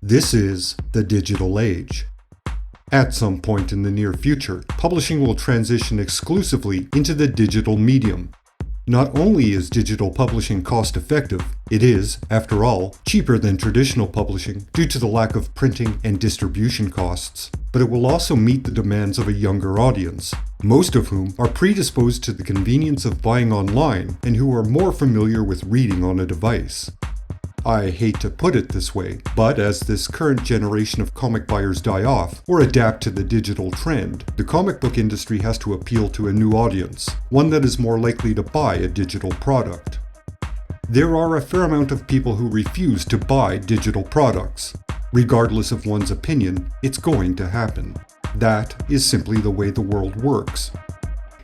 This is the digital age. At some point in the near future, publishing will transition exclusively into the digital medium. Not only is digital publishing cost-effective, it is, after all, cheaper than traditional publishing due to the lack of printing and distribution costs, but it will also meet the demands of a younger audience, most of whom are predisposed to the convenience of buying online and who are more familiar with reading on a device. I hate to put it this way, but as this current generation of comic buyers die off or adapt to the digital trend, the comic book industry has to appeal to a new audience, one that is more likely to buy a digital product. There are a fair amount of people who refuse to buy digital products. Regardless of one's opinion, it's going to happen. That is simply the way the world works.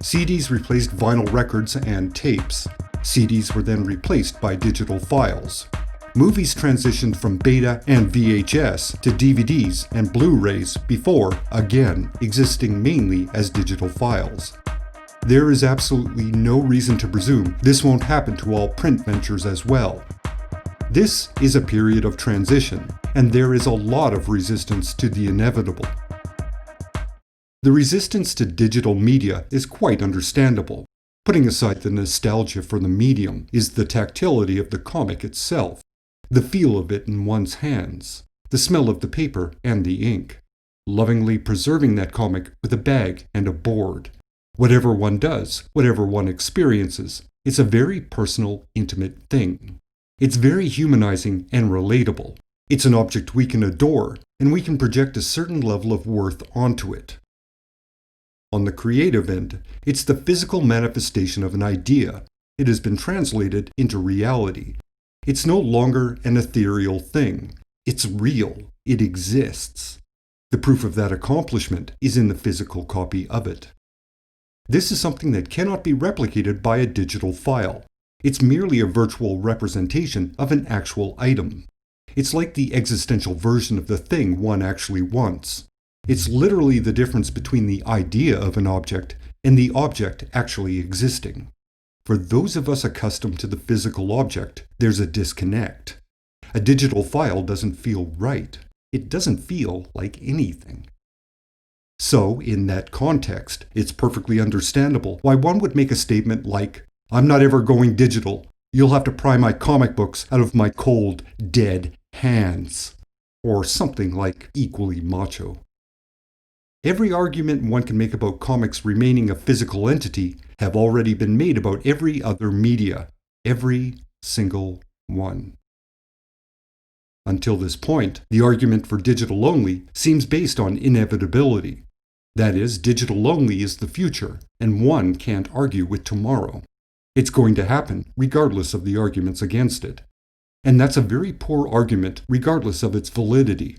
CDs replaced vinyl records and tapes. CDs were then replaced by digital files. Movies transitioned from beta and VHS to DVDs and Blu-rays before, again, existing mainly as digital files. There is absolutely no reason to presume this won't happen to all print ventures as well. This is a period of transition, and there is a lot of resistance to the inevitable. The resistance to digital media is quite understandable. Putting aside the nostalgia for the medium is the tactility of the comic itself. The feel of it in one's hands, the smell of the paper and the ink, lovingly preserving that comic with a bag and a board. Whatever one does, whatever one experiences, it's a very personal, intimate thing. It's very humanizing and relatable. It's an object we can adore, and we can project a certain level of worth onto it. On the creative end, it's the physical manifestation of an idea. It has been translated into reality. It's no longer an ethereal thing. It's real. It exists. The proof of that accomplishment is in the physical copy of it. This is something that cannot be replicated by a digital file. It's merely a virtual representation of an actual item. It's like the existential version of the thing one actually wants. It's literally the difference between the idea of an object and the object actually existing. For those of us accustomed to the physical object, there's a disconnect. A digital file doesn't feel right. It doesn't feel like anything. So, in that context, it's perfectly understandable why one would make a statement like, "I'm not ever going digital. You'll have to pry my comic books out of my cold, dead hands." Or something like equally macho. Every argument one can make about comics remaining a physical entity have already been made about every other media. Every single one. Until this point, the argument for digital only seems based on inevitability. That is, digital only is the future, and one can't argue with tomorrow. It's going to happen, regardless of the arguments against it. And that's a very poor argument, regardless of its validity.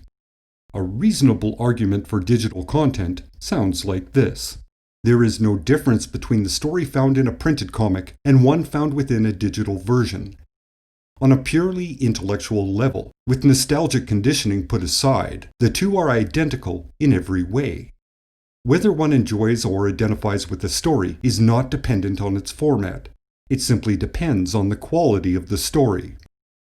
A reasonable argument for digital content sounds like this. There is no difference between the story found in a printed comic and one found within a digital version. On a purely intellectual level, with nostalgic conditioning put aside, the two are identical in every way. Whether one enjoys or identifies with the story is not dependent on its format. It simply depends on the quality of the story.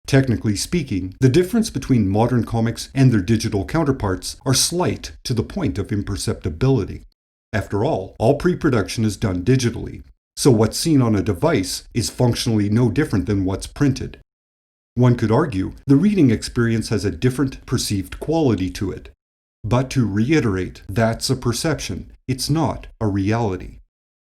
Technically speaking, the difference between modern comics and their digital counterparts are slight to the point of imperceptibility. After all pre-production is done digitally, so what's seen on a device is functionally no different than what's printed. One could argue the reading experience has a different perceived quality to it. But to reiterate, that's a perception, it's not a reality.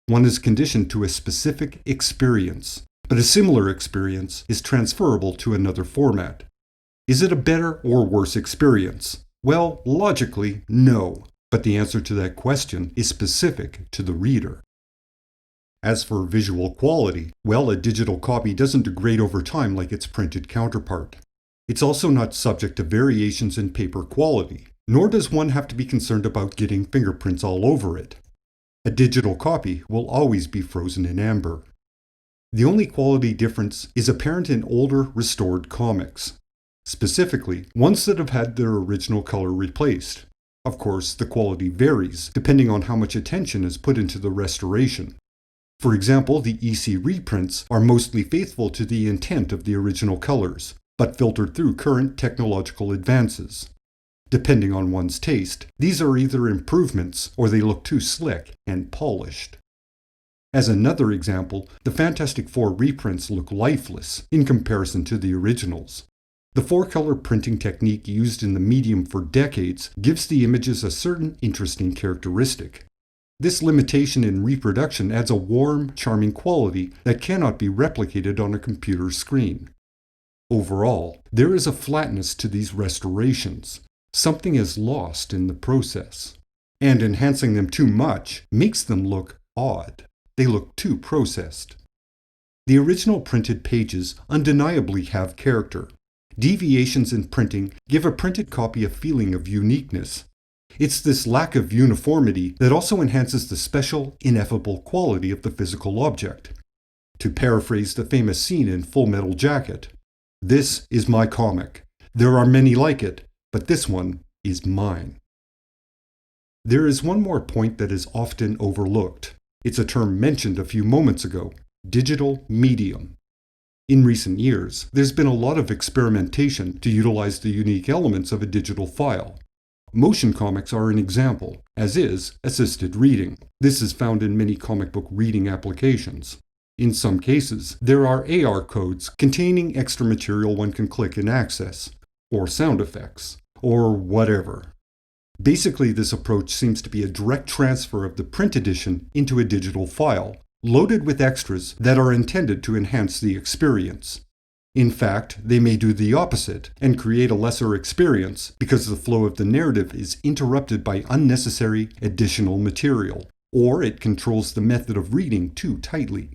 One is conditioned to a specific experience. But a similar experience is transferable to another format. Is it a better or worse experience? Well, logically, no. But the answer to that question is specific to the reader. As for visual quality, well, a digital copy doesn't degrade over time like its printed counterpart. It's also not subject to variations in paper quality, nor does one have to be concerned about getting fingerprints all over it. A digital copy will always be frozen in amber. The only quality difference is apparent in older, restored comics. Specifically, ones that have had their original color replaced. Of course, the quality varies, depending on how much attention is put into the restoration. For example, the EC reprints are mostly faithful to the intent of the original colors, but filtered through current technological advances. Depending on one's taste, these are either improvements or they look too slick and polished. As another example, the Fantastic Four reprints look lifeless in comparison to the originals. The four-color printing technique used in the medium for decades gives the images a certain interesting characteristic. This limitation in reproduction adds a warm, charming quality that cannot be replicated on a computer screen. Overall, there is a flatness to these restorations. Something is lost in the process. And enhancing them too much makes them look odd. They look too processed. The original printed pages undeniably have character. Deviations in printing give a printed copy a feeling of uniqueness. It's this lack of uniformity that also enhances the special, ineffable quality of the physical object. To paraphrase the famous scene in Full Metal Jacket, "This is my comic. There are many like it, but this one is mine." There is one more point that is often overlooked. It's a term mentioned a few moments ago: digital medium. In recent years, there's been a lot of experimentation to utilize the unique elements of a digital file. Motion comics are an example, as is assisted reading. This is found in many comic book reading applications. In some cases, there are AR codes containing extra material one can click and access, or sound effects, or whatever. Basically, this approach seems to be a direct transfer of the print edition into a digital file, loaded with extras that are intended to enhance the experience. In fact, they may do the opposite and create a lesser experience because the flow of the narrative is interrupted by unnecessary additional material, or it controls the method of reading too tightly.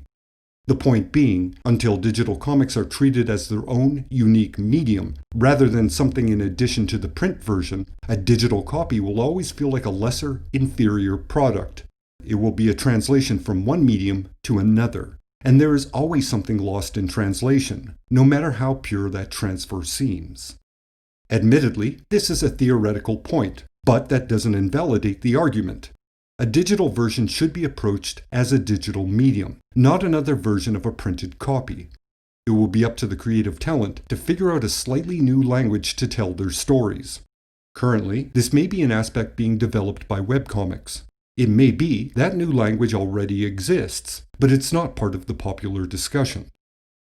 The point being, until digital comics are treated as their own unique medium, rather than something in addition to the print version, a digital copy will always feel like a lesser, inferior product. It will be a translation from one medium to another, and there is always something lost in translation, no matter how pure that transfer seems. Admittedly, this is a theoretical point, but that doesn't invalidate the argument. A digital version should be approached as a digital medium, not another version of a printed copy. It will be up to the creative talent to figure out a slightly new language to tell their stories. Currently, this may be an aspect being developed by webcomics. It may be that new language already exists, but it's not part of the popular discussion.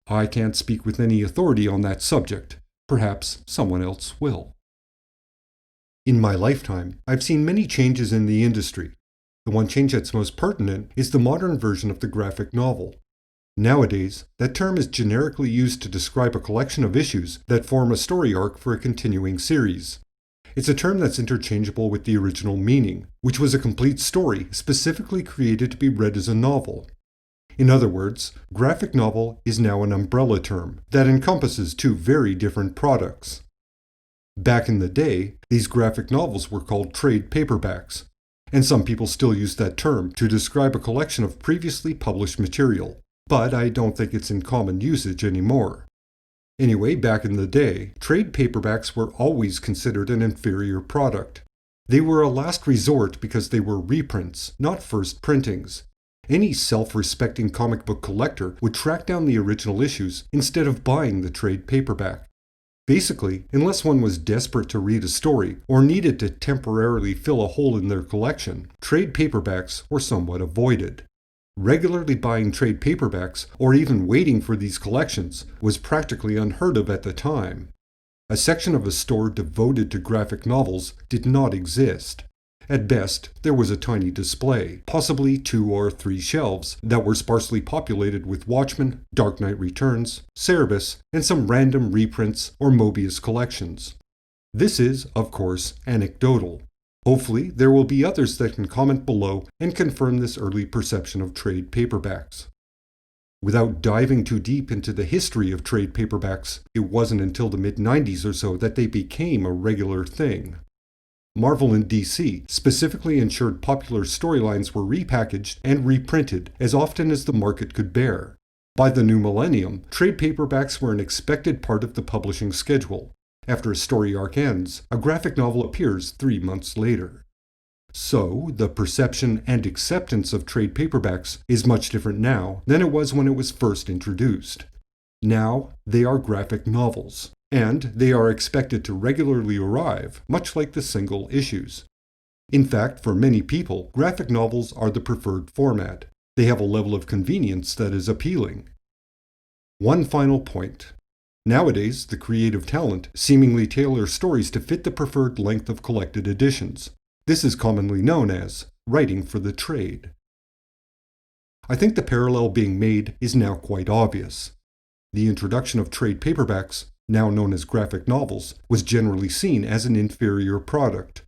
I can't speak with any authority on that subject. Perhaps someone else will. In my lifetime, I've seen many changes in the industry. The one change that's most pertinent is the modern version of the graphic novel. Nowadays, that term is generically used to describe a collection of issues that form a story arc for a continuing series. It's a term that's interchangeable with the original meaning, which was a complete story specifically created to be read as a novel. In other words, graphic novel is now an umbrella term that encompasses two very different products. Back in the day, these graphic novels were called trade paperbacks, and some people still use that term to describe a collection of previously published material, but I don't think it's in common usage anymore. Anyway, back in the day, trade paperbacks were always considered an inferior product. They were a last resort because they were reprints, not first printings. Any self-respecting comic book collector would track down the original issues instead of buying the trade paperback. Basically, unless one was desperate to read a story or needed to temporarily fill a hole in their collection, trade paperbacks were somewhat avoided. Regularly buying trade paperbacks, or even waiting for these collections, was practically unheard of at the time. A section of a store devoted to graphic novels did not exist. At best, there was a tiny display, possibly 2 or 3 shelves, that were sparsely populated with Watchmen, Dark Knight Returns, Cerebus, and some random reprints or Mobius collections. This is, of course, anecdotal. Hopefully, there will be others that can comment below and confirm this early perception of trade paperbacks. Without diving too deep into the history of trade paperbacks, it wasn't until the mid-90s or so that they became a regular thing. Marvel and DC specifically ensured popular storylines were repackaged and reprinted as often as the market could bear. By the new millennium, trade paperbacks were an expected part of the publishing schedule. After a story arc ends, a graphic novel appears 3 months later. So, the perception and acceptance of trade paperbacks is much different now than it was when it was first introduced. Now, they are graphic novels, and they are expected to regularly arrive, much like the single issues. In fact, for many people, graphic novels are the preferred format. They have a level of convenience that is appealing. One final point. Nowadays, the creative talent seemingly tailor stories to fit the preferred length of collected editions. This is commonly known as writing for the trade. I think the parallel being made is now quite obvious. The introduction of trade paperbacks, now known as graphic novels, was generally seen as an inferior product.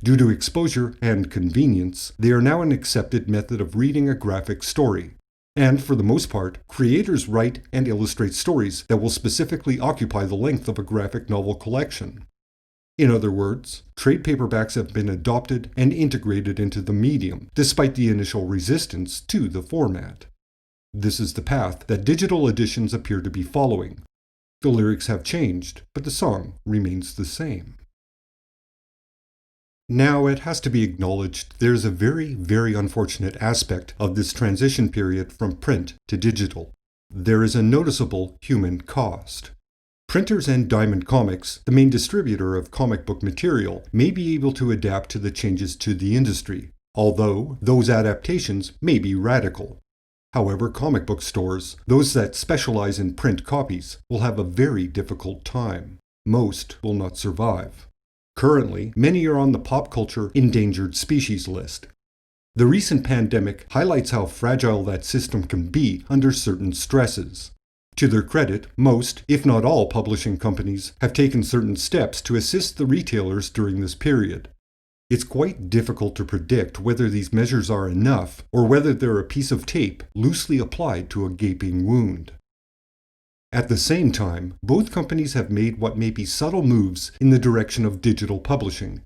Due to exposure and convenience, they are now an accepted method of reading a graphic story. And for the most part, creators write and illustrate stories that will specifically occupy the length of a graphic novel collection. In other words, trade paperbacks have been adopted and integrated into the medium, despite the initial resistance to the format. This is the path that digital editions appear to be following. The lyrics have changed, but the song remains the same. Now, it has to be acknowledged there's a very, very unfortunate aspect of this transition period from print to digital. There is a noticeable human cost. Printers and Diamond Comics, the main distributor of comic book material, may be able to adapt to the changes to the industry, although those adaptations may be radical. However, comic book stores, those that specialize in print copies, will have a very difficult time. Most will not survive. Currently, many are on the pop culture endangered species list. The recent pandemic highlights how fragile that system can be under certain stresses. To their credit, most, if not all, publishing companies have taken certain steps to assist the retailers during this period. It's quite difficult to predict whether these measures are enough or whether they're a piece of tape loosely applied to a gaping wound. At the same time, both companies have made what may be subtle moves in the direction of digital publishing.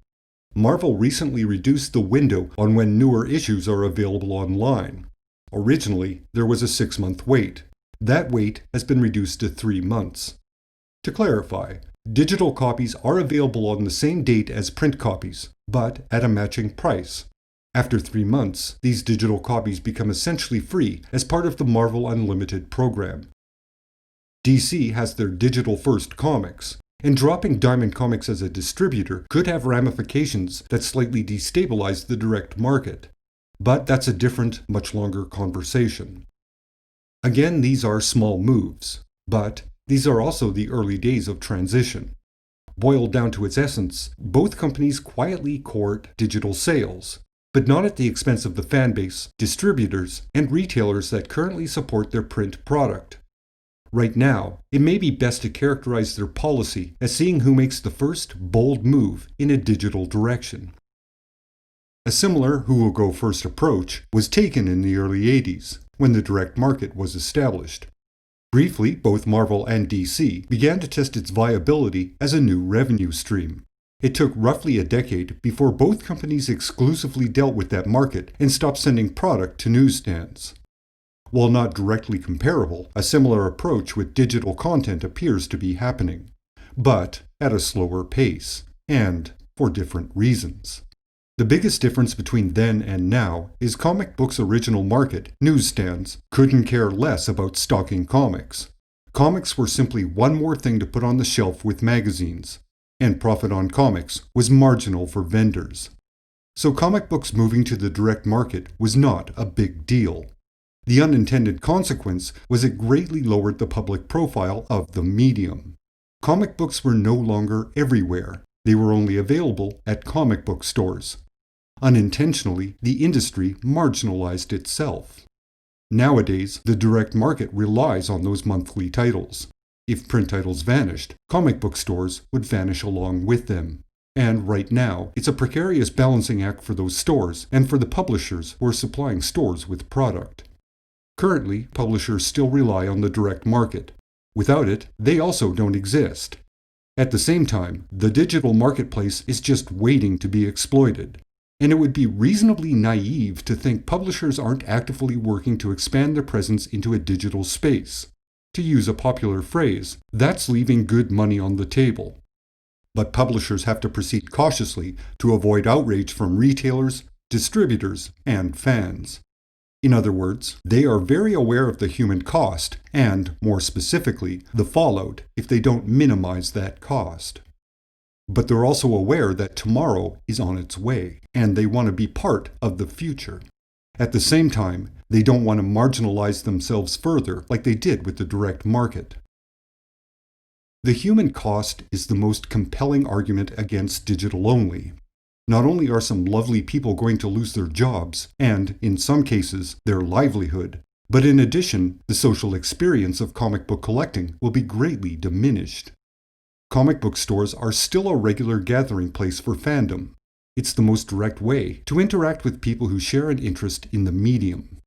Marvel recently reduced the window on when newer issues are available online. Originally, there was a 6-month wait. That wait has been reduced to 3 months. To clarify, digital copies are available on the same date as print copies, but at a matching price. After 3 months, these digital copies become essentially free as part of the Marvel Unlimited program. DC has their digital-first comics, and dropping Diamond Comics as a distributor could have ramifications that slightly destabilize the direct market. But that's a different, much longer conversation. Again, these are small moves, but these are also the early days of transition. Boiled down to its essence, both companies quietly court digital sales, but not at the expense of the fanbase, distributors, and retailers that currently support their print product. Right now, it may be best to characterize their policy as seeing who makes the first bold move in a digital direction. A similar who-will-go-first approach was taken in the early 80s, when the direct market was established. Briefly, both Marvel and DC began to test its viability as a new revenue stream. It took roughly a decade before both companies exclusively dealt with that market and stopped sending product to newsstands. While not directly comparable, a similar approach with digital content appears to be happening, but at a slower pace, and for different reasons. The biggest difference between then and now is comic books' original market, newsstands, couldn't care less about stocking comics. Comics were simply one more thing to put on the shelf with magazines, and profit on comics was marginal for vendors. So comic books moving to the direct market was not a big deal. The unintended consequence was it greatly lowered the public profile of the medium. Comic books were no longer everywhere. They were only available at comic book stores. Unintentionally, the industry marginalized itself. Nowadays, the direct market relies on those monthly titles. If print titles vanished, comic book stores would vanish along with them. And right now, it's a precarious balancing act for those stores and for the publishers who are supplying stores with product. Currently, publishers still rely on the direct market. Without it, they also don't exist. At the same time, the digital marketplace is just waiting to be exploited. And it would be reasonably naive to think publishers aren't actively working to expand their presence into a digital space. To use a popular phrase, that's leaving good money on the table. But publishers have to proceed cautiously to avoid outrage from retailers, distributors, and fans. In other words, they are very aware of the human cost and, more specifically, the fallout if they don't minimize that cost. But they're also aware that tomorrow is on its way, and they want to be part of the future. At the same time, they don't want to marginalize themselves further like they did with the direct market. The human cost is the most compelling argument against digital only. Not only are some lovely people going to lose their jobs, and, in some cases, their livelihood, but in addition, the social experience of comic book collecting will be greatly diminished. Comic book stores are still a regular gathering place for fandom. It's the most direct way to interact with people who share an interest in the medium.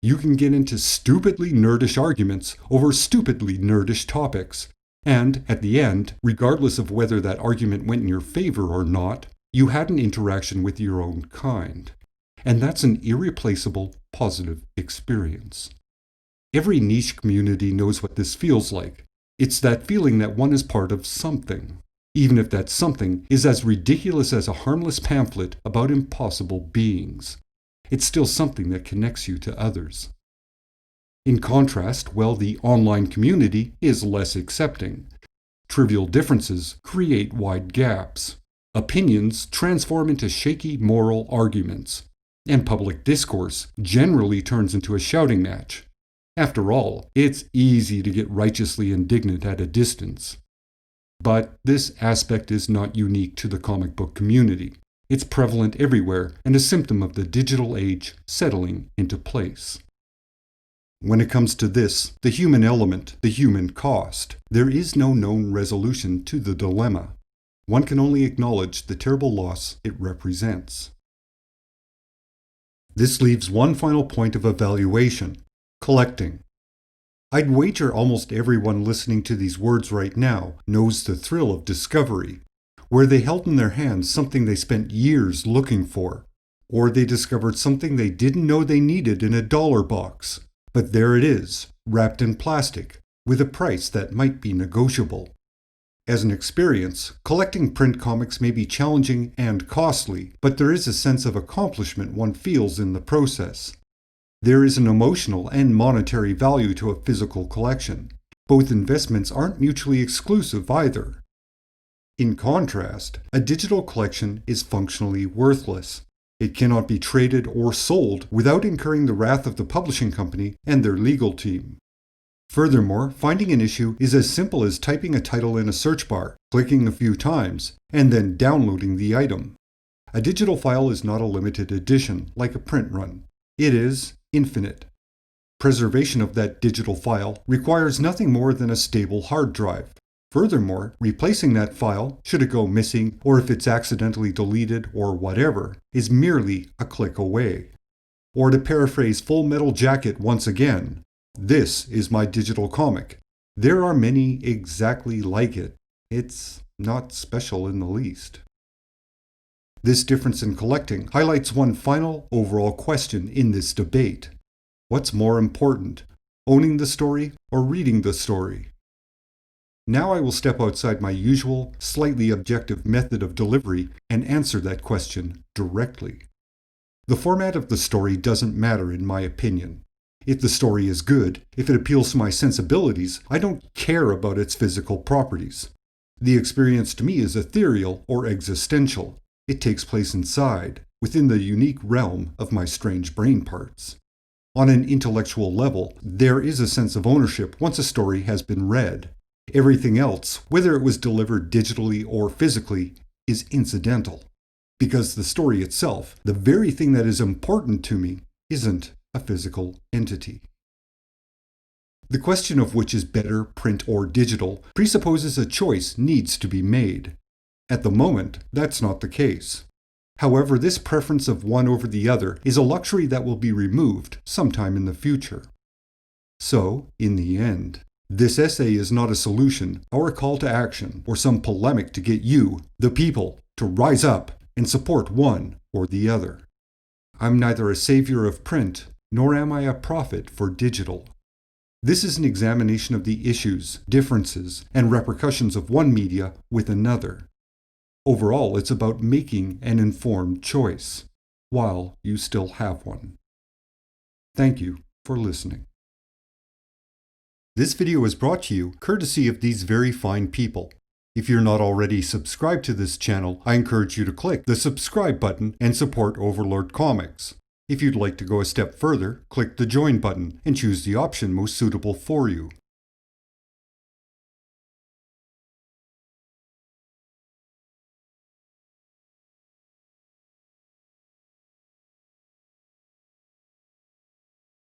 You can get into stupidly nerdish arguments over stupidly nerdish topics, and, at the end, regardless of whether that argument went in your favor or not, you had an interaction with your own kind. And that's an irreplaceable, positive experience. Every niche community knows what this feels like. It's that feeling that one is part of something, even if that something is as ridiculous as a harmless pamphlet about impossible beings. It's still something that connects you to others. In contrast, the online community is less accepting. Trivial differences create wide gaps. Opinions transform into shaky moral arguments, and public discourse generally turns into a shouting match. After all, it's easy to get righteously indignant at a distance. But this aspect is not unique to the comic book community. It's prevalent everywhere and a symptom of the digital age settling into place. When it comes to this, the human element, the human cost, there is no known resolution to the dilemma. One can only acknowledge the terrible loss it represents. This leaves one final point of evaluation: collecting. I'd wager almost everyone listening to these words right now knows the thrill of discovery, where they held in their hands something they spent years looking for, or they discovered something they didn't know they needed in a dollar box, but there it is, wrapped in plastic, with a price that might be negotiable. As an experience, collecting print comics may be challenging and costly, but there is a sense of accomplishment one feels in the process. There is an emotional and monetary value to a physical collection. Both investments aren't mutually exclusive either. In contrast, a digital collection is functionally worthless. It cannot be traded or sold without incurring the wrath of the publishing company and their legal team. Furthermore, finding an issue is as simple as typing a title in a search bar, clicking a few times, and then downloading the item. A digital file is not a limited edition, like a print run. It is infinite. Preservation of that digital file requires nothing more than a stable hard drive. Furthermore, replacing that file, should it go missing, or if it's accidentally deleted or whatever, is merely a click away. Or to paraphrase Full Metal Jacket once again, this is my digital comic. There are many exactly like it. It's not special in the least. This difference in collecting highlights one final overall question in this debate. What's more important, owning the story or reading the story? Now I will step outside my usual, slightly objective method of delivery and answer that question directly. The format of the story doesn't matter in my opinion. If the story is good, if it appeals to my sensibilities, I don't care about its physical properties. The experience to me is ethereal or existential. It takes place inside, within the unique realm of my strange brain parts. On an intellectual level, there is a sense of ownership once a story has been read. Everything else, whether it was delivered digitally or physically, is incidental. Because the story itself, the very thing that is important to me, isn't a physical entity. The question of which is better, print or digital, presupposes a choice needs to be made. At the moment, that's not the case. However, this preference of one over the other is a luxury that will be removed sometime in the future. So, in the end, this essay is not a solution or a call to action or some polemic to get you, the people, to rise up and support one or the other. I'm neither a savior of print, nor am I a prophet for digital. This is an examination of the issues, differences, and repercussions of one media with another. Overall, it's about making an informed choice, while you still have one. Thank you for listening. This video is brought to you courtesy of these very fine people. If you're not already subscribed to this channel, I encourage you to click the subscribe button and support Overlord Comics. If you'd like to go a step further, click the join button and choose the option most suitable for you.